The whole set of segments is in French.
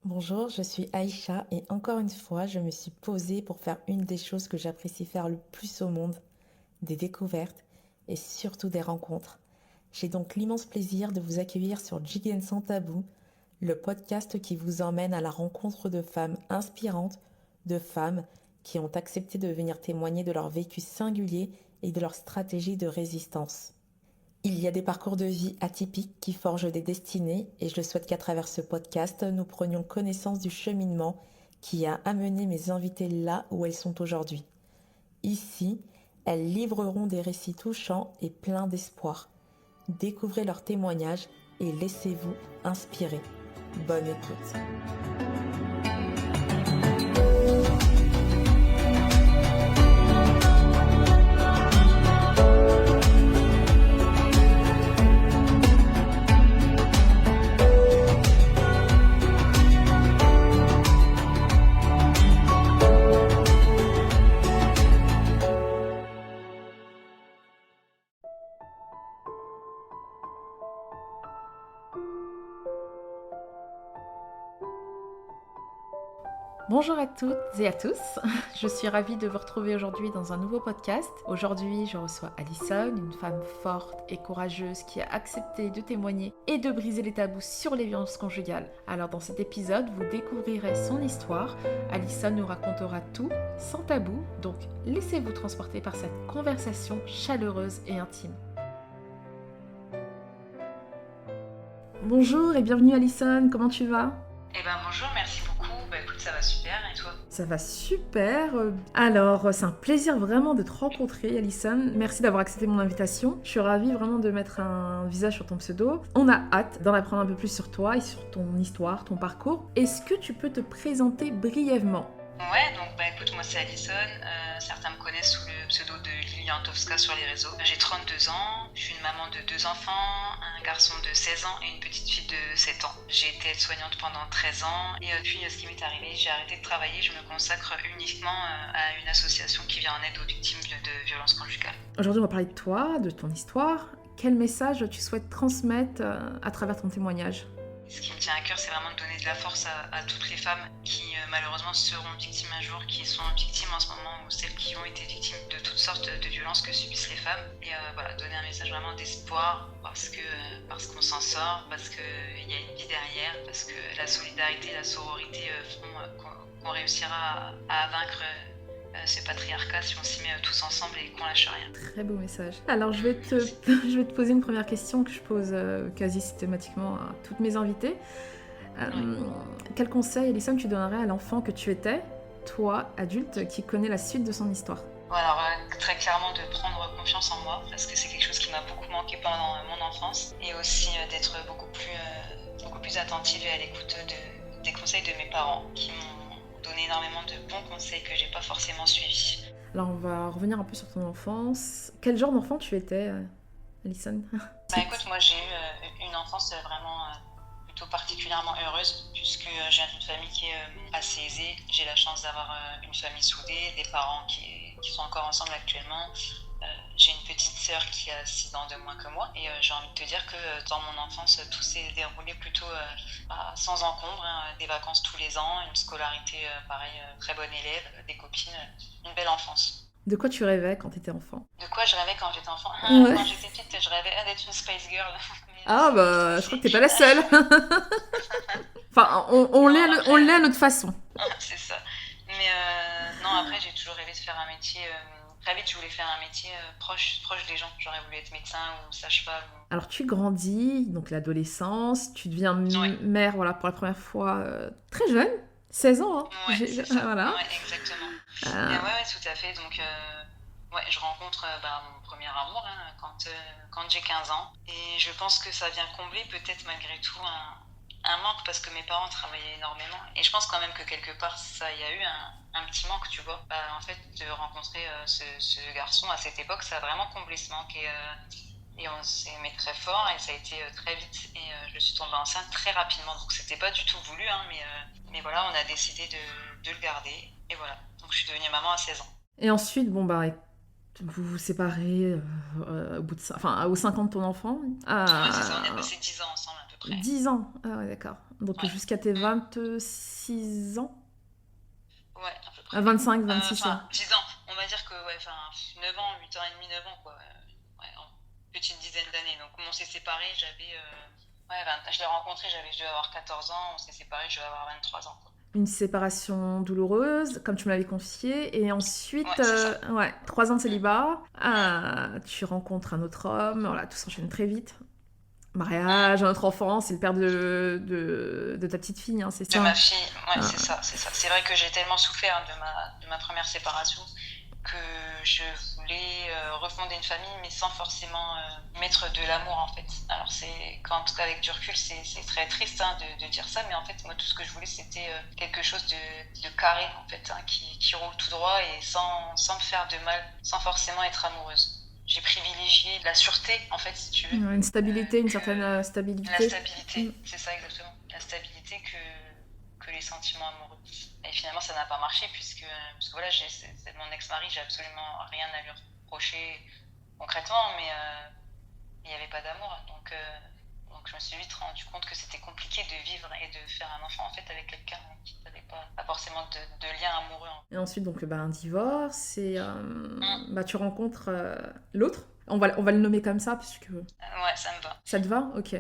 Bonjour, je suis Aïcha et encore une fois, je me suis posée pour faire une des choses que j'apprécie faire le plus au monde, des découvertes et surtout des rencontres. J'ai donc l'immense plaisir de vous accueillir sur Jiggen sans tabou, le podcast qui vous emmène à la rencontre de femmes inspirantes, de femmes qui ont accepté de venir témoigner de leur vécu singulier et de leur stratégie de résistance. Il y a des parcours de vie atypiques qui forgent des destinées et je souhaite qu'à travers ce podcast, nous prenions connaissance du cheminement qui a amené mes invitées là où elles sont aujourd'hui. Ici, elles livreront des récits touchants et pleins d'espoir. Découvrez leurs témoignages et laissez-vous inspirer. Bonne écoute. Bonjour à toutes et à tous, je suis ravie de vous retrouver aujourd'hui dans un nouveau podcast. Aujourd'hui, je reçois Alison, une femme forte et courageuse qui a accepté de témoigner et de briser les tabous sur les violences conjugales. Alors dans cet épisode, vous découvrirez son histoire. Alison nous racontera tout sans tabou, donc laissez-vous transporter par cette conversation chaleureuse et intime. Bonjour et bienvenue Alison, comment tu vas ? Bonjour, merci beaucoup. Écoute, ça va super, et toi? Ça va super. Alors, c'est un plaisir vraiment de te rencontrer, Alison. Merci d'avoir accepté mon invitation. Je suis ravie vraiment de mettre un visage sur ton pseudo. On a hâte d'en apprendre un peu plus sur toi et sur ton histoire, ton parcours. Est-ce que tu peux te présenter brièvement ? Ouais, donc écoute, moi c'est Alison. Certains me connaissent sous le pseudo de Liliantowska sur les réseaux. J'ai 32 ans, je suis une maman de 2 enfants, un garçon de 16 ans et une petite fille de 7 ans. J'ai été aide-soignante pendant 13 ans et puis ce qui m'est arrivé, j'ai arrêté de travailler, je me consacre uniquement à une association qui vient en aide aux victimes de violences conjugales. Aujourd'hui, on va parler de toi, de ton histoire. Quel message tu souhaites transmettre à travers ton témoignage ? Ce qui me tient à cœur, c'est vraiment de donner de la force à toutes les femmes qui malheureusement seront victimes un jour, qui sont victimes en ce moment, ou celles qui ont été victimes de toutes sortes de violences que subissent les femmes. Et voilà, donner un message vraiment d'espoir, parce qu'on s'en sort, parce qu'il y a une vie derrière, parce que la solidarité et la sororité feront qu'on réussira à vaincre ce patriarcat si on s'y met tous ensemble et qu'on lâche rien. Très beau message. Alors je vais te poser une première question que je pose quasi systématiquement à toutes mes invitées. Quel conseil, Alison, tu donnerais à l'enfant que tu étais, toi, adulte, qui connaît la suite de son histoire ? Alors très clairement de prendre confiance en moi, parce que c'est quelque chose qui m'a beaucoup manqué pendant mon enfance, et aussi d'être beaucoup plus attentive et à l'écoute des conseils de mes parents qui m'ont donné énormément de bons conseils que j'ai pas forcément suivis. Alors on va revenir un peu sur ton enfance. Quel genre d'enfant tu étais, Alison ? Écoute, moi j'ai eu une enfance vraiment plutôt particulièrement heureuse, puisque je viens d'une famille qui est assez aisée. J'ai la chance d'avoir une famille soudée, des parents qui sont encore ensemble actuellement. J'ai une petite sœur qui a 6 ans de moins que moi, et j'ai envie de te dire que dans mon enfance, tout s'est déroulé plutôt sans encombre, des vacances tous les ans, une scolarité pareil, très bonne élève, des copines, une belle enfance. De quoi tu rêvais quand tu étais enfant ? De quoi je rêvais quand j'étais enfant ? Ouais. Quand j'étais petite, je rêvais d'être une Spice Girl. Ah bah, je crois que t'es pas la seule. Enfin, on l'est à notre façon. C'est ça. Mais non, après, j'ai toujours rêvé de faire un métier. Très vite, je voulais faire un métier proche des gens. J'aurais voulu être médecin ou sage-femme. Alors tu grandis, donc l'adolescence, tu deviens Oui. mère, voilà, pour la première fois très jeune, 16 ans. Hein. Ouais, c'est ça. Voilà. Ouais, exactement. Et ouais, tout à fait. Donc, ouais, je rencontre mon premier amour quand j'ai 15 ans. Et je pense que ça vient combler peut-être malgré tout un manque parce que mes parents travaillaient énormément. Et je pense quand même que quelque part, ça, il y a eu un petit manque, tu vois. En fait, de rencontrer ce garçon à cette époque, ça a vraiment comblé ce manque. Et on s'est aimé très fort et ça a été très vite. Et je suis tombée enceinte très rapidement. Donc, c'était pas du tout voulu, hein, mais voilà, on a décidé de le garder. Et voilà. Donc, je suis devenue maman à 16 ans. Et ensuite, bon bah, vous vous séparez au bout de aux 5 ans de ton enfant. Ouais, c'est ça, on a passé 10 ans ensemble à peu près. près. 10 ans. Ah ouais, d'accord. Donc jusqu'à tes 26 ans? Ouais, à peu près. 25, 26 ans. 10 ans. On va dire que 9 ans, 8 ans et demi, 9 ans, quoi. En petite dizaine d'années. Donc on s'est séparés, je l'ai rencontré, je devais avoir 14 ans, on s'est séparés, je devais avoir 23 ans, quoi. Une séparation douloureuse, comme tu me l'avais confié, et ensuite, 3 ans de célibat, tu rencontres un autre homme, voilà, tout s'enchaîne très vite. Mariage, un autre enfant, c'est le père de ta petite fille, hein, c'est ça? De ma fille, c'est ça. C'est vrai que j'ai tellement souffert de ma première séparation que je voulais refonder une famille, mais sans forcément mettre de l'amour, en fait. Alors en tout cas avec du recul, c'est très triste de dire ça, mais en fait moi tout ce que je voulais c'était quelque chose de carré, en fait, qui roule tout droit et sans me faire de mal, sans forcément être amoureuse. J'ai privilégié la sûreté, en fait, si tu veux. Une stabilité, une certaine stabilité. La stabilité, c'est ça exactement. La stabilité que les sentiments amoureux. Et finalement, ça n'a pas marché parce que voilà, c'est mon ex-mari, j'ai absolument rien à lui reprocher concrètement, mais il n'y avait pas d'amour. Donc je me suis vite rendu compte que c'était compliqué de vivre et de faire un enfant, en fait, avec quelqu'un qui n'avait pas forcément de lien amoureux. Et ensuite, donc, un divorce, et tu rencontres l'autre. On va le nommer comme ça, puisque... Ouais, ça me va. Ça te va? Ok.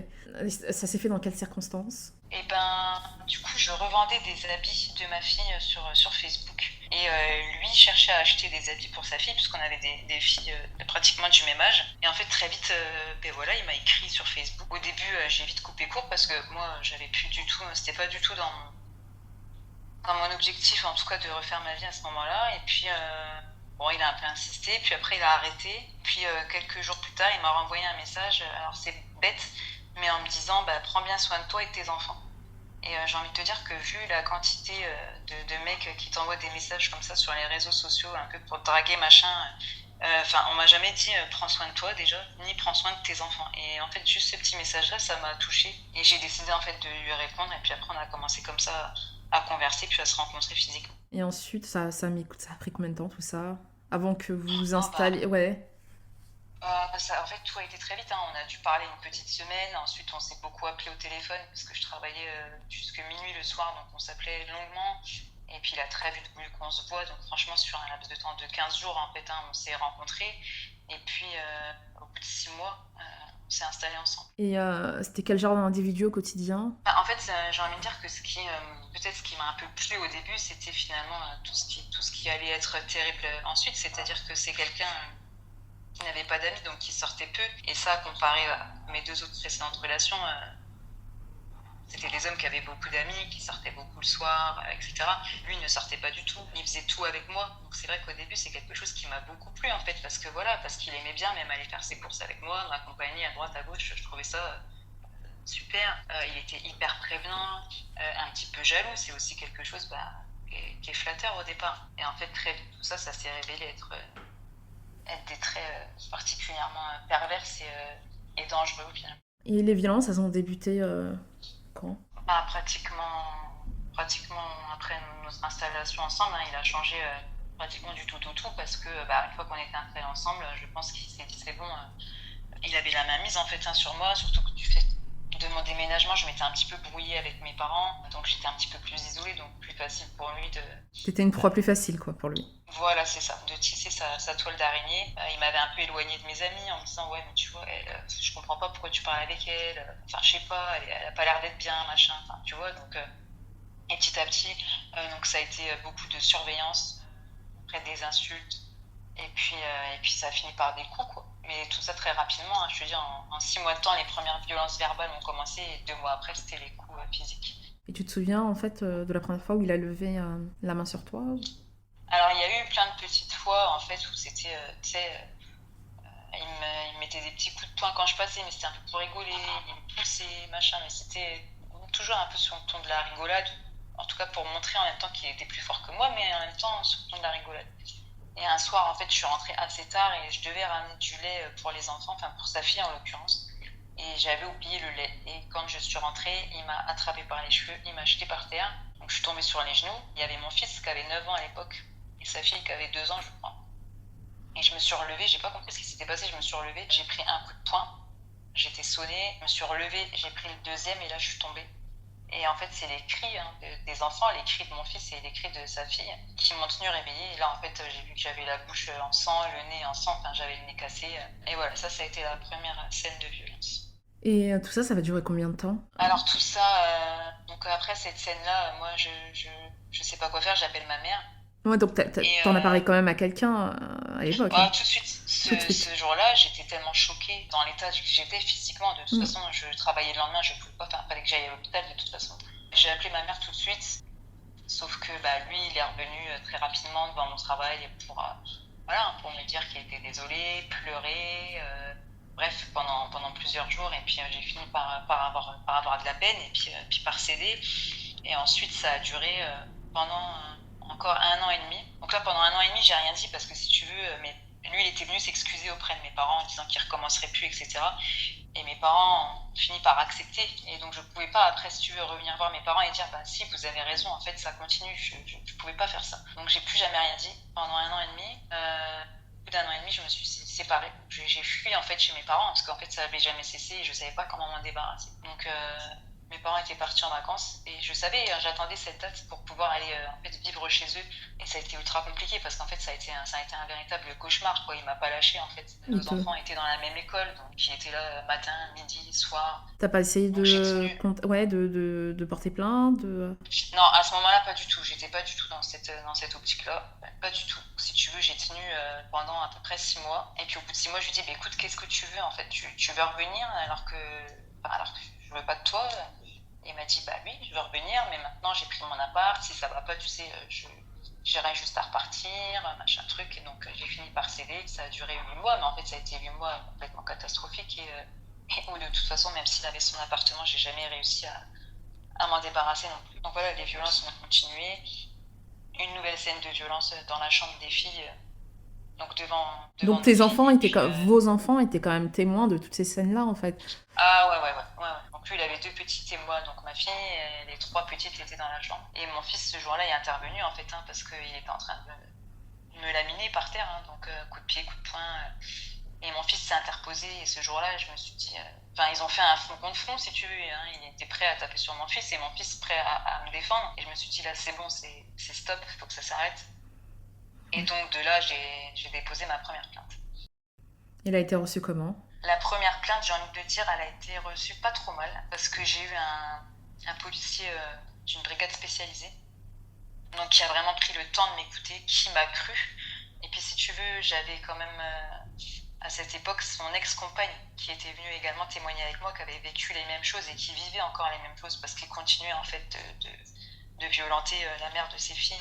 Ça s'est fait dans quelles circonstances? Et du coup, je revendais des habits de ma fille sur Facebook. Et lui cherchait à acheter des habits pour sa fille, puisqu'on avait des filles pratiquement du même âge. Et en fait, très vite, il m'a écrit sur Facebook. Au début, j'ai vite coupé court, parce que moi, j'avais plus du tout, c'était pas du tout dans mon objectif, en tout cas, de refaire ma vie à ce moment-là. Et puis, il a un peu insisté, puis après, il a arrêté. Puis, quelques jours plus tard, il m'a renvoyé un message. Alors, c'est bête, mais en me disant, prends bien soin de toi et de tes enfants. Et j'ai envie de te dire que vu la quantité de mecs qui t'envoient des messages comme ça sur les réseaux sociaux, un peu pour te draguer, machin, on m'a jamais dit prends soin de toi déjà, ni prends soin de tes enfants. Et en fait, juste ce petit message-là, ça m'a touchée. Et j'ai décidé en fait de lui répondre. Et puis après, on a commencé comme ça à converser, puis à se rencontrer physiquement. Et ensuite, ça a pris combien de temps tout ça? Avant que vous vous installiez? Ouais. En fait, tout a été très vite. On a dû parler une petite semaine. Ensuite, on s'est beaucoup appelé au téléphone parce que je travaillais jusque minuit le soir, donc on s'appelait longuement. Et puis, il a très vite voulu qu'on se voit. Donc, franchement, sur un laps de temps de 15 jours, en fait, on s'est rencontrés. Et puis, au bout de 6 mois, on s'est installés ensemble. Et c'était quel genre d'individu au quotidien? En fait, j'ai envie de dire que ce qui m'a un peu plu au début, c'était finalement tout ce qui allait être terrible ensuite. C'est-à-dire que c'est quelqu'un qui n'avait pas d'amis, donc qui sortait peu. Et ça, comparé à mes deux autres précédentes relations, c'était des hommes qui avaient beaucoup d'amis, qui sortaient beaucoup le soir, etc. Lui ne sortait pas du tout, il faisait tout avec moi. Donc c'est vrai qu'au début, c'est quelque chose qui m'a beaucoup plu, en fait, parce qu'il aimait bien même aller faire ses courses avec moi, m'accompagner à droite, à gauche. Je trouvais ça super. Il était hyper prévenant, un petit peu jaloux. C'est aussi quelque chose qui est flatteur au départ. Et en fait, très vite, tout ça s'est révélé être des traits particulièrement perverses et dangereux, finalement. Et les violences, elles ont débuté quand? Pratiquement après notre installation ensemble, il a changé pratiquement du tout au tout, parce que une fois qu'on était installés ensemble, je pense qu'il s'est dit c'est bon. Il avait la main mise, en fait, sur moi, surtout que du fait de mon déménagement, je m'étais un petit peu brouillée avec mes parents, donc j'étais un petit peu plus isolée, donc plus facile pour lui de... T'étais une proie plus facile, quoi, pour lui. Voilà, c'est ça, de tisser sa toile d'araignée. Il m'avait un peu éloignée de mes amis en me disant ouais, mais tu vois, je comprends pas pourquoi tu parles avec elle, je sais pas, elle a pas l'air d'être bien, machin, tu vois, donc... Et petit à petit, donc ça a été beaucoup de surveillance, après des insultes, et puis ça a fini par des coups, quoi. Mais tout ça très rapidement, je te dis, en 6 mois de temps, les premières violences verbales ont commencé, et 2 mois après, c'était les coups physiques. Et tu te souviens, en fait, de la première fois où il a levé la main sur toi? Alors, il y a eu plein de petites fois, en fait, où c'était, tu sais, il me mettait des petits coups de poing quand je passais, mais c'était un peu pour rigoler, il me poussait, machin, mais c'était toujours un peu sur le ton de la rigolade, en tout cas pour montrer en même temps qu'il était plus fort que moi, mais en même temps sur le ton de la rigolade. Et un soir, en fait, je suis rentrée assez tard et je devais ramener du lait pour les enfants, enfin pour sa fille en l'occurrence. Et j'avais oublié le lait. Et quand je suis rentrée, il m'a attrapée par les cheveux, il m'a jeté par terre. Donc je suis tombée sur les genoux. Il y avait mon fils qui avait 9 ans à l'époque et sa fille qui avait 2 ans, je crois. Et je me suis relevée, j'ai pas compris ce qui s'était passé, je me suis relevée, j'ai pris un coup de poing. j'étais sonnée, je me suis relevée, j'ai pris le deuxième et là je suis tombée. Et en fait, c'est les cris des enfants, les cris de mon fils et les cris de sa fille qui m'ont tenue réveillée. Et là, en fait, j'ai vu que j'avais la bouche en sang, le nez en sang, enfin, j'avais le nez cassé. Et voilà, ça a été la première scène de violence. Et tout ça, ça va durer combien de temps? Alors tout ça, donc après cette scène-là, moi, je sais pas quoi faire, j'appelle ma mère. Ouais, donc Et t'en as parlé quand même à quelqu'un à l'époque. bah, tout de suite, Tout de suite. ce jour-là, j'étais tellement choquée dans l'état que j'étais physiquement. De toute façon, je travaillais le lendemain, je pouvais pas faire, fallait que j'aille à l'hôpital de toute façon. J'ai appelé ma mère tout de suite, sauf que bah, lui, il est revenu très rapidement devant mon travail voilà, pour me dire qu'il était désolé, pleurer, bref, pendant plusieurs jours. Et puis j'ai fini par avoir de la peine et puis par céder. Et ensuite, ça a duré pendant encore 1 an et demi. Donc là, pendant 1 an et demi, j'ai rien dit parce que si tu veux, lui, il était venu s'excuser auprès de mes parents en disant qu'il recommencerait plus, etc. Et mes parents ont fini par accepter. Et donc, je pouvais pas, après, si tu veux, revenir voir mes parents et dire, bah si, vous avez raison, en fait, ça continue. Je pouvais pas faire ça. Donc, j'ai plus jamais rien dit pendant 1 an et demi. Au bout d'1 an et demi, je me suis séparée. J'ai fui, en fait, chez mes parents parce qu'en fait, ça avait jamais cessé et je savais pas comment m'en débarrasser. Donc, mes parents étaient partis en vacances et je savais, j'attendais cette date pour pouvoir aller en fait vivre chez eux et ça a été ultra compliqué parce qu'en fait ça a été un véritable cauchemar quoi. Il m'a pas lâché en fait. Nos enfants étaient dans la même école donc ils étaient là matin, midi, soir. T'as pas essayé Donc, de porter plainte Non, à ce moment-là pas du tout. J'étais pas du tout dans cette optique-là, pas du tout. Si tu veux, j'ai tenu pendant à peu près 6 mois et puis au bout de 6 mois je lui dis bah, écoute qu'est-ce que tu veux en fait, tu veux revenir alors que je veux pas de toi. Et il m'a dit, bah oui, je veux revenir, mais maintenant j'ai pris mon appart, si ça va pas, tu sais, j'irai juste à repartir, machin truc. Et donc j'ai fini par céder, ça a duré 8 mois, mais en fait ça a été 8 mois complètement catastrophiques et où de toute façon, même s'il avait son appartement, j'ai jamais réussi à m'en débarrasser non plus. Donc voilà, les violences ont continué. Une nouvelle scène de violence dans la chambre des filles, donc devant Donc nos tes filles, enfants et étaient puis, vos enfants étaient quand même témoins de toutes ces scènes-là en fait. Ah ouais. Donc lui, il avait 2 petits témoins, donc ma fille, et les 3 petites étaient dans la chambre. Et mon fils, ce jour-là, est intervenu en fait, parce qu'il était en train de me laminer par terre, donc coup de pied, coup de poing. Et mon fils s'est interposé, et ce jour-là, je me suis dit... Enfin, ils ont fait un front contre front, si tu veux. Il était prêt à taper sur mon fils, et mon fils prêt à me défendre. Et je me suis dit, là, c'est bon, c'est stop, il faut que ça s'arrête. Et donc, de là, j'ai déposé ma première plainte. Elle a été reçue comment? La première plainte, j'ai envie de te dire, elle a été reçue pas trop mal, parce que j'ai eu un policier d'une brigade spécialisée, donc qui a vraiment pris le temps de m'écouter, qui m'a cru. Et puis si tu veux, j'avais quand même à cette époque son ex-compagne qui était venue également témoigner avec moi, qui avait vécu les mêmes choses et qui vivait encore les mêmes choses, parce qu'il continuait en fait de violenter la mère de ses filles,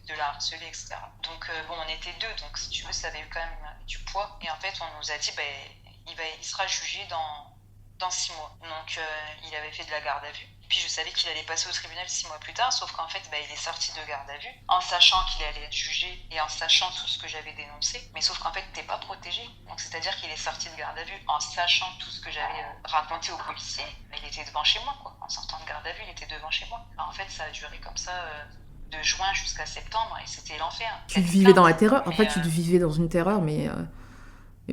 de la harceler, etc. Donc bon, on était 2, donc si tu veux, ça avait eu quand même du poids. Et en fait, on nous a dit, il sera jugé dans 6 mois. Donc il avait fait de la garde à vue. Puis je savais qu'il allait passer au tribunal 6 mois plus tard, sauf qu'en fait, il est sorti de garde à vue, en sachant qu'il allait être jugé et en sachant tout ce que j'avais dénoncé. Mais sauf qu'en fait, t'es pas protégé. Donc c'est-à-dire qu'il est sorti de garde à vue en sachant tout ce que j'avais raconté aux policiers. Mais il était devant chez moi, quoi. En sortant de garde à vue, il était devant chez moi. Alors, en fait, ça a duré comme ça de juin jusqu'à septembre et c'était l'enfer. Tu vivais dans la terreur. En fait, tu vivais dans une terreur, mais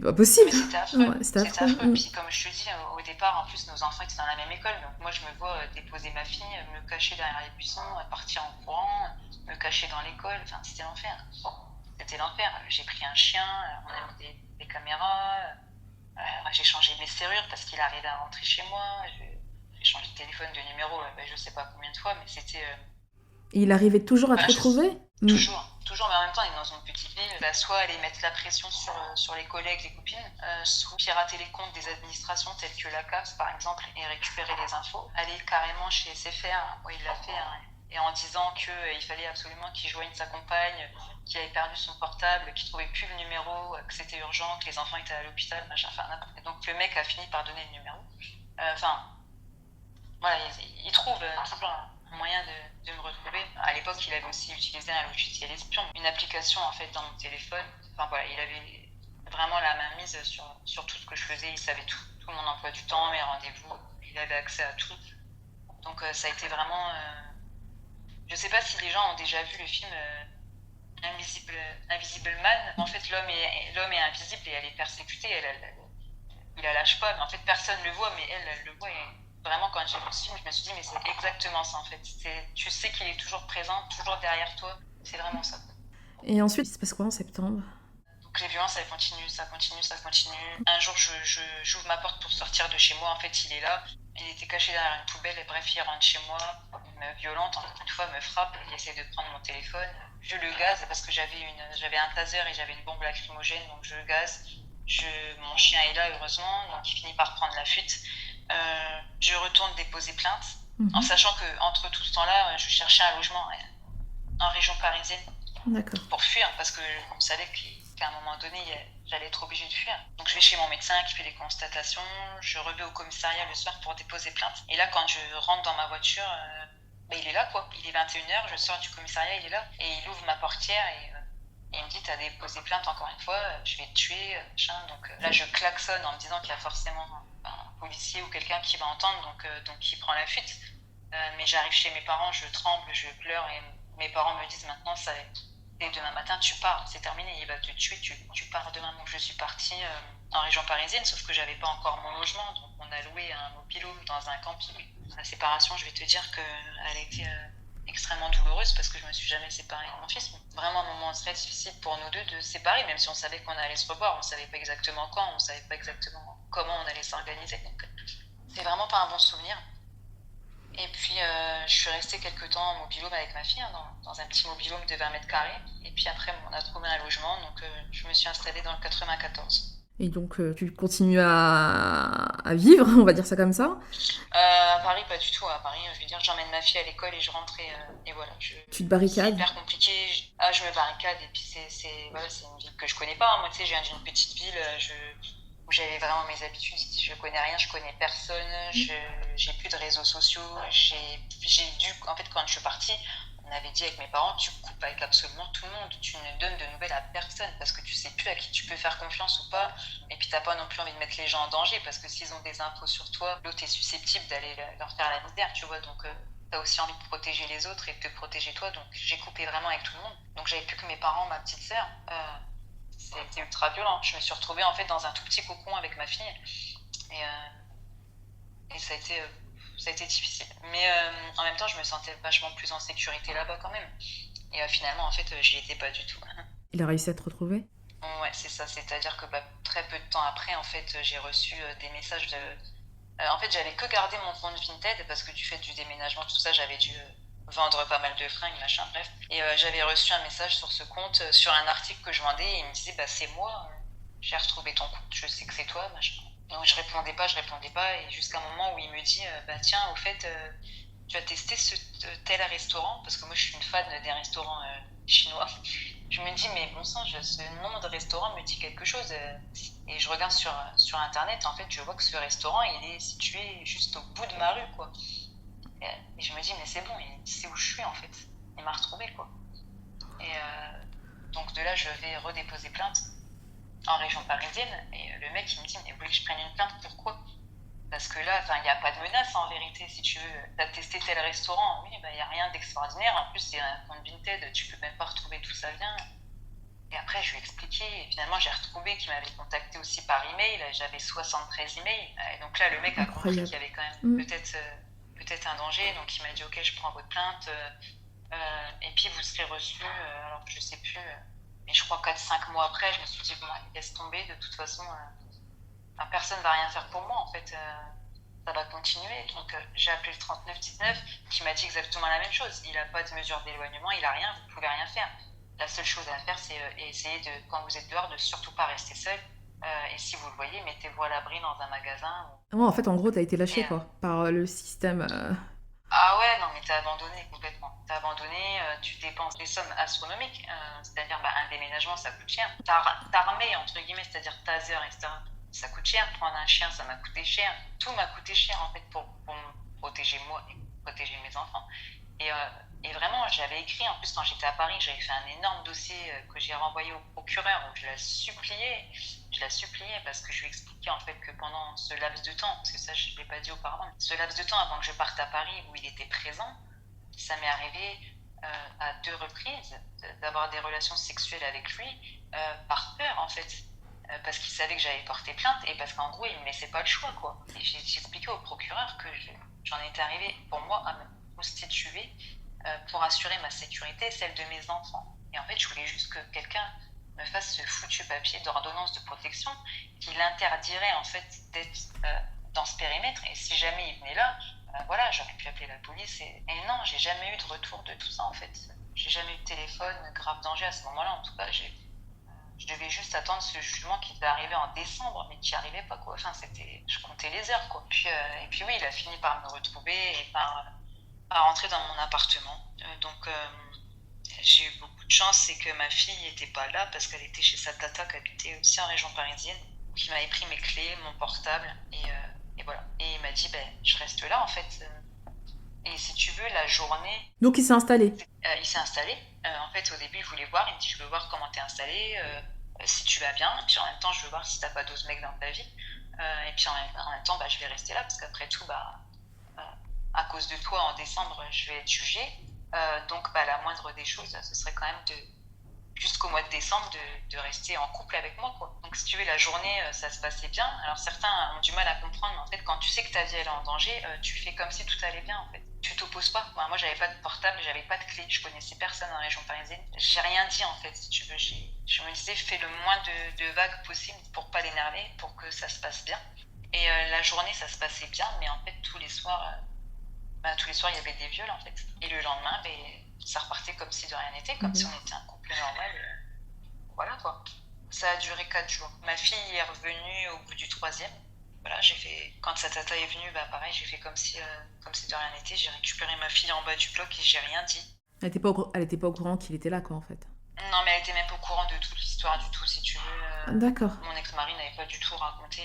pas possible. Mais c'était affreux. Ouais, c'était affreux. Puis comme je te dis, au départ, en plus, nos enfants étaient dans la même école. Donc moi, je me vois déposer ma fille, me cacher derrière les buissons, partir en courant, me cacher dans l'école. Enfin, c'était l'enfer. C'était l'enfer. J'ai pris un chien, on a mis des caméras. J'ai changé mes serrures parce qu'il arrivait à rentrer chez moi. J'ai changé de téléphone, de numéro, je sais pas combien de fois, mais c'était... Et il arrivait toujours à te retrouver? Toujours, mais en même temps, il est dans une petite ville. Soit aller mettre la pression sur les collègues, les copines, soit pirater les comptes des administrations telles que la CAF, par exemple, et récupérer les infos. Aller carrément chez SFR, où il l'a fait, et en disant qu'il fallait absolument qu'il joigne sa compagne, qu'il avait perdu son portable, qu'il trouvait plus le numéro, que c'était urgent, que les enfants étaient à l'hôpital, machin, enfin n'importe. Et donc le mec a fini par donner le numéro. Voilà, il trouve toujours un moyen de me retrouver. À l'époque, il avait aussi utilisé un logiciel espion, une application en fait dans mon téléphone. Enfin voilà, il avait vraiment la main mise sur tout ce que je faisais. Il savait tout mon emploi du temps, mes rendez-vous. Il avait accès à tout. Donc ça a été vraiment... Je sais pas si les gens ont déjà vu le film Invisible Man. En fait, l'homme est invisible et elle est persécutée. il la lâche pas, mais en fait personne le voit, mais elle le voit. Et vraiment, quand j'ai vu ce film, je me suis dit, mais c'est exactement ça en fait. Tu sais qu'il est toujours présent, toujours derrière toi. C'est vraiment ça. Et ensuite, il se passe quoi en septembre? Donc les violences, elles continuent, ça continue, ça continue. Un jour, j'ouvre ma porte pour sortir de chez moi. En fait, il est là. Il était caché derrière une poubelle. Et bref, il rentre chez moi. Il me violente, encore une fois, me frappe. Il essaie de prendre mon téléphone. Je le gaze parce que j'avais un taser et j'avais une bombe lacrymogène. Donc je le gaze. Mon chien est là, heureusement. Donc il finit par prendre la fuite. Je retourne déposer plainte. En sachant qu'entre tout ce temps-là, je cherchais un logement en région parisienne. D'accord. Pour fuir, parce qu'on savait qu'à un moment donné, j'allais être obligée de fuir. Donc je vais chez mon médecin qui fait les constatations, je reviens au commissariat le soir pour déposer plainte. Et là, quand je rentre dans ma voiture, il est là, quoi. Il est 21h, je sors du commissariat, il est là. Et il ouvre ma portière et il me dit, t'as déposé plainte encore une fois, je vais te tuer, machin. Donc là, je klaxonne en me disant qu'il y a forcément un policier ou quelqu'un qui va entendre, donc il prend la fuite. Mais j'arrive chez mes parents, je tremble, je pleure et mes parents me disent maintenant, et demain matin, tu pars, c'est terminé, il va te tuer, tu pars demain. Donc je suis partie en région parisienne, sauf que j'avais pas encore mon logement, donc on a loué un mobil-home dans un camping. La séparation, je vais te dire qu'elle a été extrêmement douloureuse parce que je me suis jamais séparée de mon fils. Vraiment un moment très difficile pour nous deux de se séparer, même si on savait qu'on allait se revoir, on savait pas exactement quand, on savait pas exactement comment on allait s'organiser. Donc c'est vraiment pas un bon souvenir. Et puis, je suis restée quelques temps en mobil-home avec ma fille, dans un petit mobil-home de 20 mètres carrés. Et puis après, on a trouvé un logement, donc je me suis installée dans le 94. Et donc, tu continues à vivre, on va dire ça comme ça. À Paris, pas du tout. À Paris, je veux dire, j'emmène ma fille à l'école et je rentre et voilà. Tu te barricades? C'est hyper compliqué. Je me barricade et puis voilà, c'est une ville que je connais pas. Moi, tu sais, je viens d'une petite ville où j'avais vraiment mes habitudes. Ici, je connais rien, je connais personne. J'ai plus de réseaux sociaux. En fait, quand je suis partie, on avait dit avec mes parents, tu coupes avec absolument tout le monde. Tu ne donnes de nouvelles à personne parce que tu sais plus à qui tu peux faire confiance ou pas. Et puis t'as pas non plus envie de mettre les gens en danger parce que s'ils ont des infos sur toi, l'autre est susceptible d'aller leur faire la misère, tu vois. Donc t'as aussi envie de protéger les autres et de te protéger toi. Donc j'ai coupé vraiment avec tout le monde. Donc j'avais plus que mes parents, ma petite sœur. C'était ultra violent. Je me suis retrouvée en fait dans un tout petit cocon avec ma fille et ça a été difficile. Mais en même temps, je me sentais vachement plus en sécurité là-bas quand même. Et finalement, en fait, j'y étais pas du tout. Il a réussi à te retrouver? Ouais, c'est ça. C'est-à-dire que très peu de temps après, en fait, j'ai reçu des messages de. En fait, j'avais que gardé mon compte Vinted parce que du fait du déménagement, tout ça, j'avais dû vendre pas mal de fringues, machin, bref. Et j'avais reçu un message sur ce compte, sur un article que je vendais, et il me disait, c'est moi, j'ai retrouvé ton compte, je sais que c'est toi, machin. Donc je répondais pas, et jusqu'à un moment où il me dit, tiens, au fait, tu as testé ce tel restaurant, parce que moi je suis une fan des restaurants chinois. Je me dis, mais bon sang, ce nom de restaurant me dit quelque chose. Et je regarde sur internet, en fait, je vois que ce restaurant, il est situé juste au bout de ma rue, quoi. Et je me dis, mais c'est bon, il sait où je suis, en fait. Il m'a retrouvé, quoi. Et donc de là, je vais redéposer plainte en région parisienne. Et le mec, il me dit, mais vous voulez que je prenne une plainte, pourquoi? Parce que là, il n'y a pas de menace en vérité, si tu veux. Tu as testé tel restaurant, oui, il n'y a rien d'extraordinaire. En plus, c'est un compte Vinted, tu peux même pas retrouver d'où ça vient. Et après, je lui ai expliqué. Et finalement, j'ai retrouvé qu'il m'avait contacté aussi par email. J'avais 73 emails. Et donc là, le mec a compris qu'il y avait quand même peut-être un danger. Donc il m'a dit, ok, je prends votre plainte. Et puis vous serez reçu. Alors je sais plus. Mais je crois 4-5 mois après, je me suis dit, bon, laisse tomber. De toute façon, personne ne va rien faire pour moi, en fait. Ça va continuer. Donc j'ai appelé le 3919 qui m'a dit exactement la même chose. Il n'a pas de mesure d'éloignement, il n'a rien, vous ne pouvez rien faire. La seule chose à faire, c'est essayer quand vous êtes dehors, de surtout pas rester seul. Et si vous le voyez, mettez-vous à l'abri dans un magasin. Ouais, en fait, en gros, t'as été lâché, quoi, par le système. Ah ouais, non, mais t'as abandonné complètement. T'as abandonné, tu dépenses des sommes astronomiques. C'est-à-dire, un déménagement, ça coûte cher. T'armé, entre guillemets, c'est-à-dire taser, etc. Ça coûte cher. Prendre un chien, ça m'a coûté cher. Tout m'a coûté cher, en fait, pour me protéger moi et protéger mes enfants. Et vraiment, j'avais écrit, en plus, quand j'étais à Paris, j'avais fait un énorme dossier que j'ai renvoyé au procureur, où je la suppliais parce que je lui expliquais, en fait, que pendant ce laps de temps, parce que ça, je ne l'ai pas dit auparavant, ce laps de temps avant que je parte à Paris, où il était présent, ça m'est arrivé à 2 reprises d'avoir des relations sexuelles avec lui, par peur, en fait. parce qu'il savait que j'allais porter plainte et parce qu'en gros, il me laissait pas le choix, quoi. Et j'ai expliqué au procureur que j'en étais arrivée, pour moi, à me constituer pour assurer ma sécurité et celle de mes enfants. Et en fait, je voulais juste que quelqu'un me fasse ce foutu papier d'ordonnance de protection qui l'interdirait, en fait, d'être dans ce périmètre. Et si jamais il venait là, voilà, j'aurais pu appeler la police. Et non, j'ai jamais eu de retour de tout ça, en fait. J'ai jamais eu de téléphone, grave danger à ce moment-là. En tout cas, je devais juste attendre ce jugement qui devait arriver en décembre, mais qui arrivait pas, quoi. Enfin, je comptais les heures, quoi. Et puis oui, il a fini par me retrouver et par rentrer dans mon appartement. Donc, j'ai eu beaucoup de chance, c'est que ma fille n'était pas là parce qu'elle était chez sa tata qui habitait aussi en région parisienne. Donc, il m'avait pris mes clés, mon portable, et voilà. Et il m'a dit, je reste là, en fait. Et si tu veux, la journée... Donc, il s'est installé. Il s'est installé. En fait, au début, il voulait voir. Il me dit, je veux voir comment t'es installé, si tu vas bien. Et puis en même temps, je veux voir si t'as pas d'autres mecs dans ta vie. Et puis en même temps, je vais rester là parce qu'après tout, à cause de toi, en décembre, je vais être jugée. Donc, la moindre des choses, ce serait quand même jusqu'au mois de décembre, de rester en couple avec moi, quoi. Donc, si tu veux, la journée, ça se passait bien. Alors, certains ont du mal à comprendre, mais en fait, quand tu sais que ta vie, elle est en danger, tu fais comme si tout allait bien, en fait. Tu t'opposes pas. Moi, j'avais pas de portable, j'avais pas de clé, je connaissais personne en région parisienne. J'ai rien dit, en fait, si tu veux. Je me disais, fais le moins de vagues possible pour pas l'énerver, pour que ça se passe bien. Et la journée, ça se passait bien, mais en fait, tous les soirs, il y avait des viols, en fait. Et le lendemain, ça repartait comme si de rien n'était, comme si on était un couple normal. Voilà, quoi. Ça a duré 4 jours. Ma fille est revenue au bout du 3e. Voilà, quand sa tata est venue, pareil, j'ai fait comme si de rien n'était. J'ai récupéré ma fille en bas du bloc et j'ai rien dit. Elle était pas au courant qu'il était là, quoi, en fait. Non, mais elle était même pas au courant de toute l'histoire du tout, si tu veux. D'accord. Mon ex-mari n'avait pas du tout raconté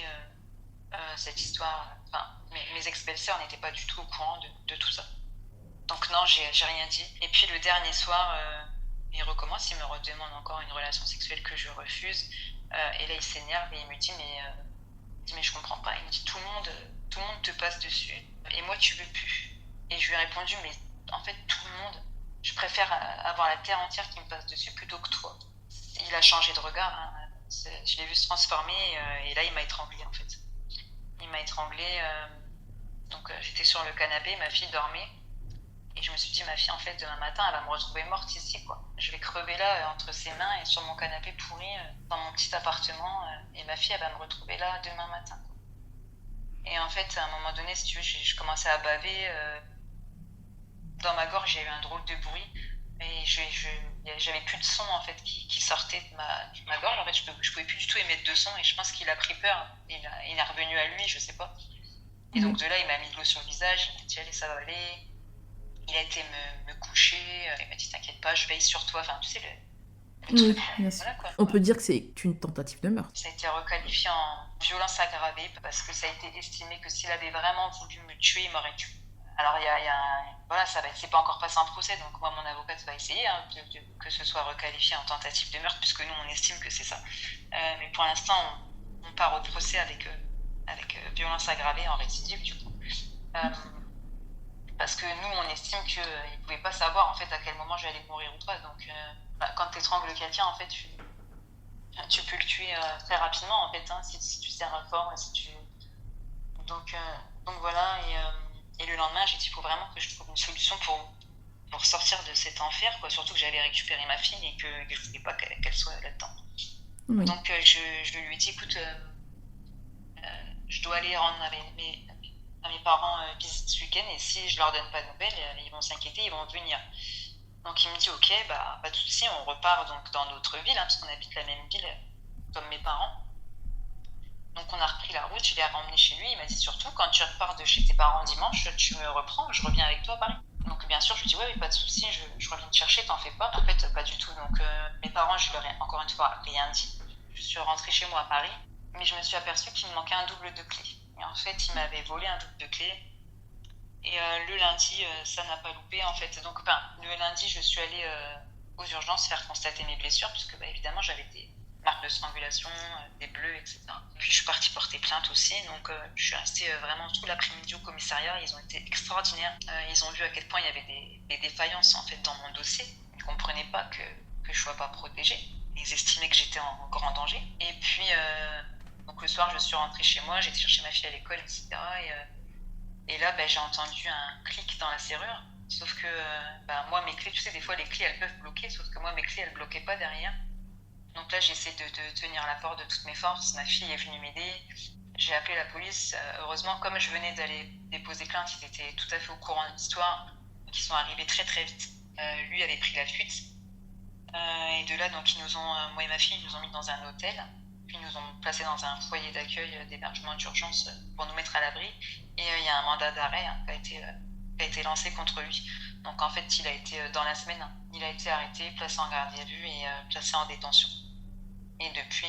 cette histoire. Enfin, mes ex-belles-sœurs n'étaient pas du tout au courant de tout ça. Donc non, j'ai rien dit. Et puis le dernier soir, il recommence, il me redemande encore une relation sexuelle que je refuse. Et là, il s'énerve et il me dit, mais je comprends pas. Il me dit, tout le monde te passe dessus. Et moi, tu veux plus. Et je lui ai répondu, mais en fait, tout le monde, je préfère avoir la terre entière qui me passe dessus plutôt que toi. Il a changé de regard. Hein. Je l'ai vu se transformer et là, il m'a étranglée, en fait. Il m'a étranglée. Donc, j'étais sur le canapé, ma fille dormait. Et je me suis dit, ma fille, en fait, demain matin, elle va me retrouver morte ici, quoi. Je vais crever là, entre ses mains et sur mon canapé pourri, dans mon petit appartement. Et ma fille, elle va me retrouver là demain matin, quoi. Et en fait, à un moment donné, si tu veux, je commençais à baver. Dans ma gorge, j'ai eu un drôle de bruit. Et j'avais plus de son, en fait, qui sortait de ma gorge. En fait, je pouvais plus du tout émettre de son. Et je pense qu'il a pris peur. Il est revenu à lui, je sais pas. Et donc, de là, il m'a mis de l'eau sur le visage. Il m'a dit, allez, ça va aller. Il a été me coucher, il m'a dit t'inquiète pas, je veille sur toi, enfin tu sais le Oui, truc. bien sûr. Voilà, quoi. On peut dire que c'est une tentative de meurtre. Ça a été requalifié en violence aggravée parce que ça a été estimé que s'il avait vraiment voulu me tuer, il m'aurait tué. Alors voilà, c'est pas encore passé en procès, donc moi mon avocate va essayer que ce soit requalifié en tentative de meurtre puisque nous on estime que c'est ça. Mais pour l'instant on part au procès avec violence aggravée en récidive du coup. Parce que nous, on estime qu'il ne pouvait pas savoir en fait à quel moment j'allais mourir ou pas. Donc, quand tu étrangles quelqu'un, en fait, tu peux le tuer très rapidement en fait, hein, si tu serres fort. Donc voilà. Et le lendemain, j'ai dit il faut vraiment que je trouve une solution pour sortir de cet enfer, quoi. Surtout que j'avais récupéré ma fille et que je ne voulais pas qu'elle soit là-dedans. Oui. Donc, je lui ai dit écoute, je dois aller rendre à mes parents visite ce week-end et si je leur donne pas de nouvelles, ils vont s'inquiéter, ils vont venir. Donc il me dit ok, pas de souci, on repart donc dans notre ville, hein, parce qu'on habite la même ville comme mes parents. Donc on a repris la route, je l'ai ramené chez lui, il m'a dit surtout quand tu repars de chez tes parents dimanche, tu me reprends, je reviens avec toi à Paris. Donc bien sûr je lui dis ouais, pas de souci, je reviens te chercher, t'en fais pas. En fait pas du tout, donc mes parents je leur ai encore une fois rien dit. Je suis rentrée chez moi à Paris, mais je me suis aperçue qu'il me manquait un double de clé. Et en fait, il m'avait volé un double de clé. Et le lundi, ça n'a pas loupé, en fait. Donc, le lundi, je suis allée aux urgences faire constater mes blessures, puisque, évidemment, j'avais des marques de strangulation, des bleus, etc. Puis, je suis partie porter plainte aussi. Donc, je suis restée vraiment tout l'après-midi au commissariat. Ils ont été extraordinaires. Ils ont vu à quel point il y avait des défaillances, en fait, dans mon dossier. Ils ne comprenaient pas que je ne sois pas protégée. ils estimaient que j'étais en grand danger. Et puis, donc le soir, je suis rentrée chez moi, j'ai été chercher ma fille à l'école, etc. Et là, j'ai entendu un clic dans la serrure. Sauf que moi, mes clés, tu sais, des fois, les clés, elles peuvent bloquer. Sauf que moi, mes clés, elles bloquaient pas derrière. Donc là, j'essaie de tenir la porte de toutes mes forces. Ma fille est venue m'aider. J'ai appelé la police. Heureusement, comme je venais d'aller déposer plainte, ils étaient tout à fait au courant de l'histoire. Donc, ils sont arrivés très, très vite. Lui avait pris la fuite. Et de là, donc, moi et ma fille, ils nous ont mis dans un hôtel. Puis ils nous ont placés dans un foyer d'accueil d'hébergement d'urgence pour nous mettre à l'abri. Et il y a un mandat d'arrêt qui a été lancé contre lui. Donc en fait, il a été dans la semaine, il a été arrêté, placé en garde à vue et placé en détention. Et depuis,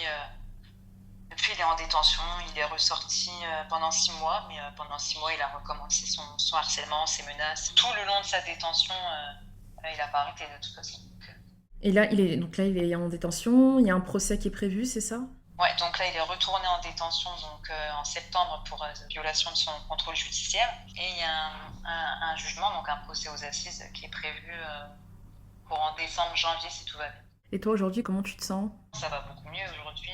il est en détention, il est ressorti pendant 6 mois, mais pendant 6 mois, il a recommencé son harcèlement, ses menaces. Tout le long de sa détention, il n'a pas arrêté de toute façon. Et là, il est en détention, il y a un procès qui est prévu, c'est ça ? Ouais, donc là, il est retourné en détention en septembre pour violation de son contrôle judiciaire. Et il y a un jugement, donc un procès aux assises qui est prévu pour en décembre, janvier, si tout va bien. Et toi, aujourd'hui, comment tu te sens ? Ça va beaucoup mieux. Aujourd'hui,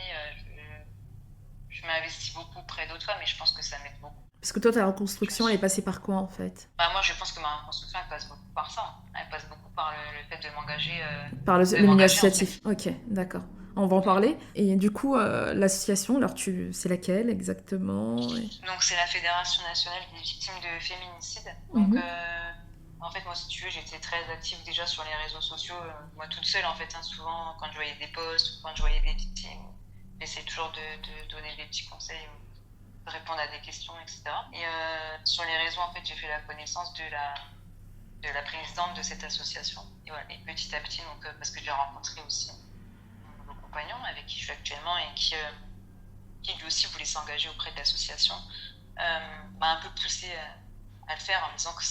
je m'investis beaucoup près d'autres femmes et je pense que ça m'aide beaucoup. Parce que toi, ta reconstruction, elle est passée par quoi, en fait ? Moi, je pense que ma reconstruction, elle passe beaucoup par ça. Elle passe beaucoup par le fait de m'engager. Par le milieu associatif. En fait. Ok, d'accord. On va en parler. Et du coup, l'association, alors c'est laquelle exactement ? Donc, c'est la Fédération nationale des victimes de féminicide. Donc, en fait, moi, si tu veux, j'étais très active déjà sur les réseaux sociaux. Moi, toute seule, en fait, souvent, quand je voyais des posts, quand je voyais des victimes, j'essayais toujours de donner des petits conseils, de répondre à des questions, etc. Et sur les réseaux, en fait, j'ai fait la connaissance de la présidente de cette association. Et voilà, et petit à petit, donc, parce que j'ai rencontré aussi compagnon avec qui je suis actuellement et qui lui aussi voulait s'engager auprès de l'association, m'a un peu poussé à le faire en me disant que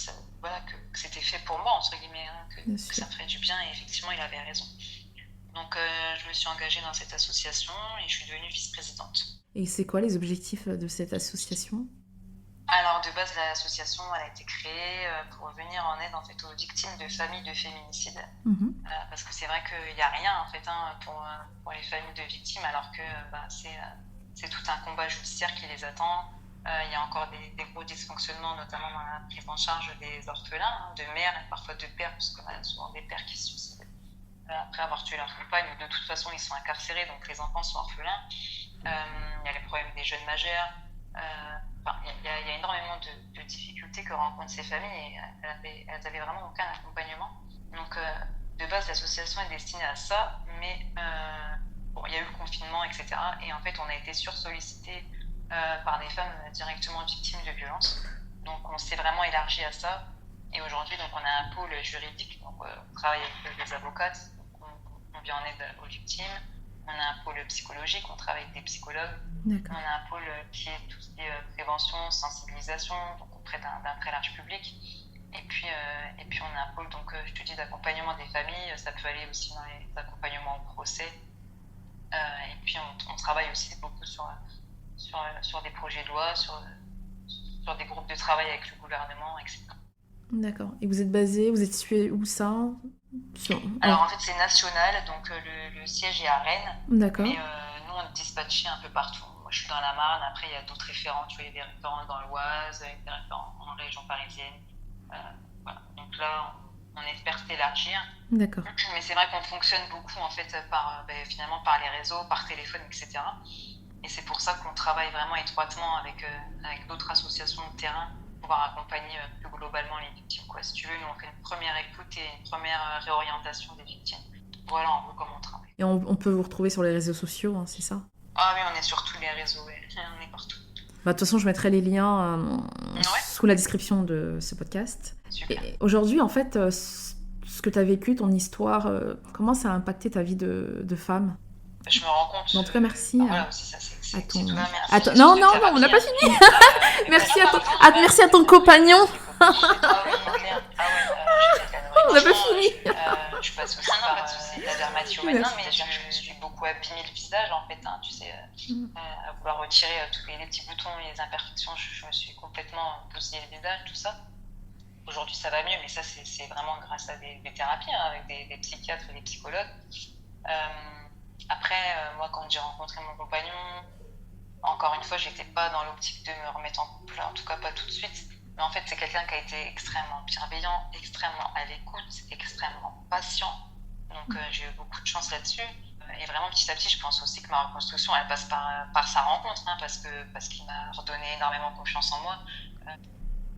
c'était fait pour moi, entre guillemets, que ça me ferait du bien, et effectivement il avait raison. Donc je me suis engagée dans cette association et je suis devenue vice-présidente. Et c'est quoi les objectifs de cette association ? Alors de base, l'association elle a été créée pour venir en aide en fait aux victimes de familles de féminicide, parce que c'est vrai qu'il n'y a rien en fait pour les familles de victimes, alors que c'est tout un combat judiciaire qui les attend. Il y a encore des gros dysfonctionnements, notamment dans la prise en charge des orphelins, de mères et parfois de pères, parce qu'on a souvent des pères qui se suicident après avoir tué leur compagne. De toute façon, ils sont incarcérés, donc les enfants sont orphelins. Il y a les problèmes des jeunes majeurs. Il y a énormément de difficultés que rencontrent ces familles et elles n'avaient vraiment aucun accompagnement. Donc, de base, l'association est destinée à ça, mais il y a eu le confinement, etc. Et en fait, on a été sursollicité par des femmes directement victimes de violences. Donc, on s'est vraiment élargi à ça. Et aujourd'hui, donc, on a un pôle juridique. Donc, on travaille avec des avocates. Donc, on vient en aide aux victimes. On a un pôle psychologique, on travaille avec des psychologues. D'accord. On a un pôle qui est tout ce qui est prévention, sensibilisation, donc auprès d'un très large public. Et puis on a un pôle, donc, je te dis, d'accompagnement des familles. Ça peut aller aussi dans les accompagnements au procès. Et puis on travaille aussi beaucoup sur des projets de loi, sur des groupes de travail avec le gouvernement, etc. D'accord. Et vous êtes situé où ça ? Alors en fait c'est national, donc le siège est à Rennes. D'accord. Mais nous on est dispatchés un peu partout. Moi je suis dans la Marne, après il y a d'autres référents, tu vois, il y a des référents dans l'Oise, des référents en région parisienne. Voilà. Donc là on espère s'élargir. D'accord. Mais c'est vrai qu'on fonctionne beaucoup en fait finalement par les réseaux, par téléphone, etc. Et c'est pour ça qu'on travaille vraiment étroitement avec d'autres associations de terrain, pouvoir accompagner plus globalement les victimes, quoi. Si tu veux, nous on fait une première écoute et une première réorientation des victimes. Voilà en gros comment on travaille. Et on peut vous retrouver sur les réseaux sociaux, c'est ça ? Ah oui, on est sur tous les réseaux, ouais. On est partout. De toute façon, je mettrai les liens sous la description de ce podcast. Super. Et aujourd'hui, en fait, ce que tu as vécu, ton histoire, comment ça a impacté ta vie de femme ? Je me rends compte. En tout cas, merci. Voilà, aussi, ça, c'est à ton... tout là, merci. Non, on n'a pas fini. Merci à ton compagnon. Ah oui, clair. On n'a pas fini. Je passe aussi par la dermatio maintenant, mais je me suis beaucoup abîmé le visage, en fait, tu sais, à vouloir retirer tous les petits boutons et les imperfections. Je me suis complètement bousillé le visage, tout ça. Aujourd'hui, ça va mieux, mais ça, c'est vraiment grâce à des thérapies, avec des psychiatres et des psychologues. Après, moi, quand j'ai rencontré mon compagnon, encore une fois, j'étais pas dans l'optique de me remettre en couple, en tout cas pas tout de suite. Mais en fait, c'est quelqu'un qui a été extrêmement bienveillant, extrêmement à l'écoute, extrêmement patient. Donc j'ai eu beaucoup de chance là-dessus. Et vraiment, petit à petit, je pense aussi que ma reconstruction, elle passe par sa rencontre, hein, parce qu'il m'a redonné énormément confiance en moi.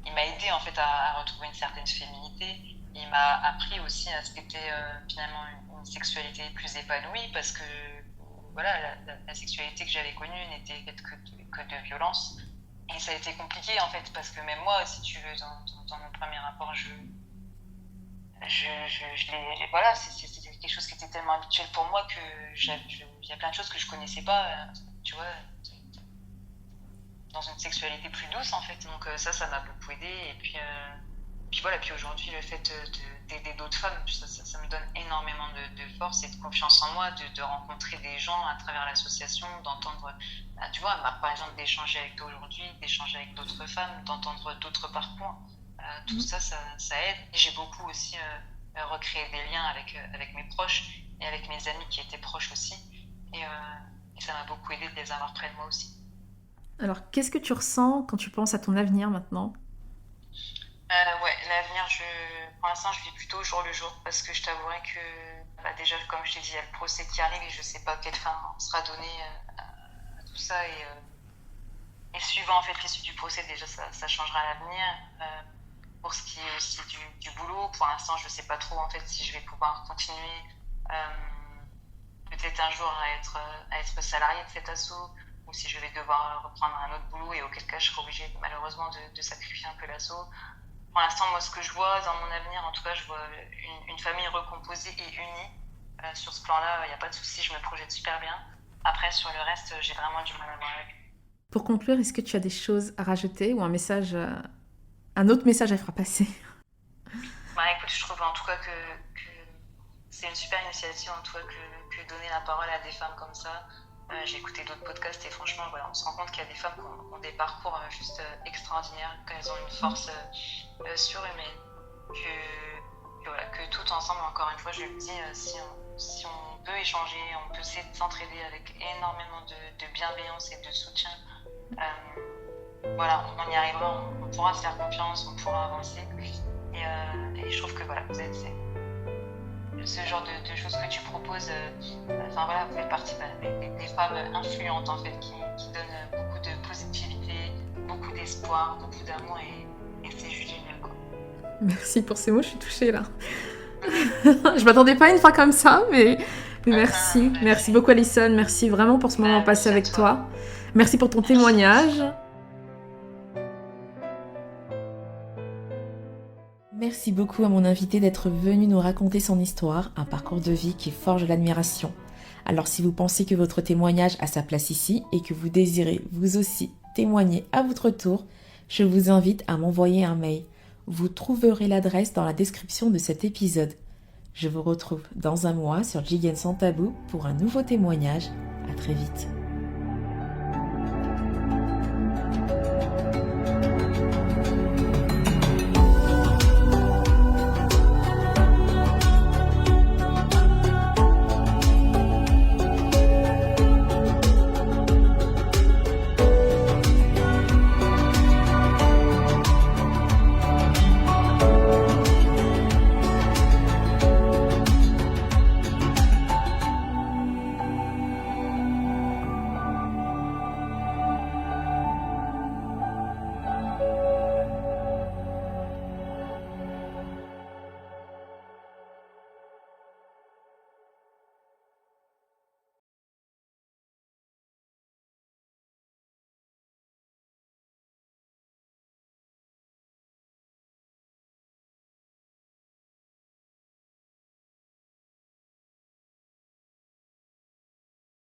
Il m'a aidé en fait à retrouver une certaine féminité. Il m'a appris aussi à ce qu'était finalement une sexualité plus épanouie, parce que voilà, la sexualité que j'avais connue n'était que de violence. Et ça a été compliqué en fait, parce que même moi, si tu veux, dans mon premier rapport, voilà, c'était quelque chose qui était tellement habituel pour moi que il y a plein de choses que je connaissais pas, tu vois, dans une sexualité plus douce en fait. Donc ça m'a beaucoup aidé. Et puis voilà, puis aujourd'hui, le fait d'aider d'autres femmes, ça me donne énormément de force et de confiance en moi, de rencontrer des gens à travers l'association, d'entendre, tu vois, par exemple, d'échanger avec toi aujourd'hui, d'échanger avec d'autres femmes, d'entendre d'autres parcours. Tout ça aide. Et j'ai beaucoup aussi recréé des liens avec mes proches et avec mes amis qui étaient proches aussi. Et ça m'a beaucoup aidé de les avoir près de moi aussi. Alors, qu'est-ce que tu ressens quand tu penses à ton avenir maintenant ? Ouais, l'avenir, pour l'instant, je vis plutôt jour le jour, parce que je t'avouerai que, déjà, comme je t'ai dit, il y a le procès qui arrive et je sais pas quelle fin sera donnée à tout ça. Et suivant en fait l'issue du procès, déjà, ça changera l'avenir. Pour ce qui est aussi du boulot, pour l'instant, je sais pas trop en fait si je vais pouvoir continuer peut-être un jour à être salarié de cet asso, ou si je vais devoir reprendre un autre boulot, et auquel cas je serai obligée malheureusement de sacrifier un peu l'asso. Pour l'instant, moi, ce que je vois dans mon avenir, en tout cas, je vois une famille recomposée et unie. Sur ce plan-là, il n'y a pas de souci, je me projette super bien. Après, sur le reste, j'ai vraiment du mal à voir avec. Pour conclure, est-ce que tu as des choses à rajouter ou un autre message à faire passer ? Écoute, je trouve en tout cas que c'est une super initiative, en tout cas, que donner la parole à des femmes comme ça. J'ai écouté d'autres podcasts et franchement, voilà, on se rend compte qu'il y a des femmes qui ont des parcours juste extraordinaires, qu'elles ont une force surhumaine, que tout ensemble, encore une fois, je le dis, si on peut échanger, on peut s'entraider avec énormément de bienveillance et de soutien, voilà, on y arrivera, on pourra se faire confiance, on pourra avancer. Et je trouve que voilà, ce genre de choses que tu proposes, voilà, vous faites partie des femmes influentes en fait, qui donnent beaucoup de positivité, beaucoup d'espoir, beaucoup d'amour, et c'est juste génial, quoi. Merci pour ces mots, je suis touchée là. Je m'attendais pas à une fois comme ça, mais merci. Merci beaucoup Alison, merci vraiment pour ce moment passé avec toi. Merci pour ton témoignage. Merci beaucoup à mon invité d'être venu nous raconter son histoire, un parcours de vie qui forge l'admiration. Alors si vous pensez que votre témoignage a sa place ici et que vous désirez vous aussi témoigner à votre tour, je vous invite à m'envoyer un mail. Vous trouverez l'adresse dans la description de cet épisode. Je vous retrouve dans un mois sur Jigen Sans Tabou pour un nouveau témoignage. À très vite.